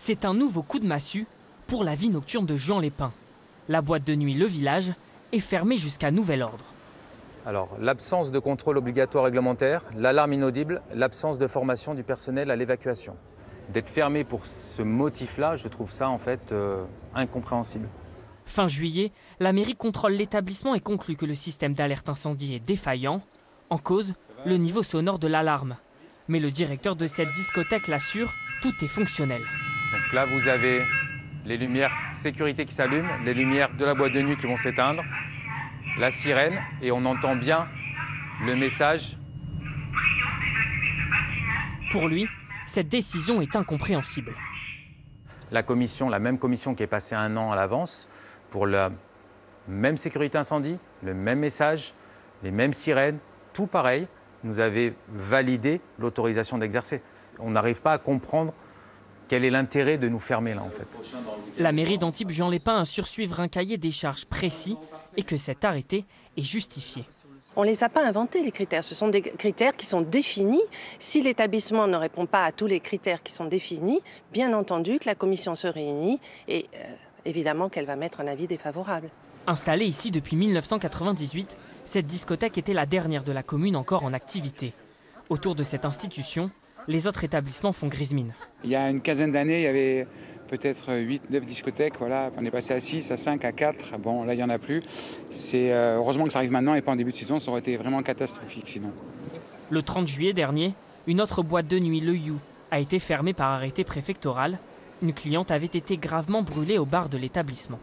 C'est un nouveau coup de massue pour la vie nocturne de Juan-les-Pins. La boîte de nuit Le Village est fermée jusqu'à nouvel ordre. Alors, l'absence de contrôle obligatoire réglementaire, l'alarme inaudible, l'absence de formation du personnel à l'évacuation. D'être fermé pour ce motif-là, je trouve ça en fait incompréhensible. Fin juillet, la mairie contrôle l'établissement et conclut que le système d'alerte incendie est défaillant. En cause, le niveau sonore de l'alarme. Mais le directeur de cette discothèque l'assure, tout est fonctionnel. Donc là, vous avez les lumières sécurité qui s'allument, les lumières de la boîte de nuit qui vont s'éteindre, la sirène, et on entend bien le message. Pour lui, cette décision est incompréhensible. La même commission qui est passée 1 an à l'avance, pour la même sécurité incendie, le même message, les mêmes sirènes, tout pareil, nous avait validé l'autorisation d'exercer. On n'arrive pas à comprendre quel est l'intérêt de nous fermer là en fait. La mairie d'Antibes-Juan-les-Pins assure suivre un cahier des charges précis et que cet arrêté est justifié. On ne les a pas inventés, les critères. Ce sont des critères qui sont définis. Si l'établissement ne répond pas à tous les critères qui sont définis, bien entendu que la commission se réunit et évidemment qu'elle va mettre un avis défavorable. Installée ici depuis 1998, cette discothèque était la dernière de la commune encore en activité. Autour de cette institution, les autres établissements font grise mine. Il y a une quinzaine d'années, il y avait peut-être 8-9 discothèques. Voilà. On est passé à 6, à 5, à 4. Bon, là, il n'y en a plus. Heureusement que ça arrive maintenant et pas en début de saison. Ça aurait été vraiment catastrophique sinon. Le 30 juillet dernier, une autre boîte de nuit, le You, a été fermée par arrêté préfectoral. Une cliente avait été gravement brûlée au bar de l'établissement.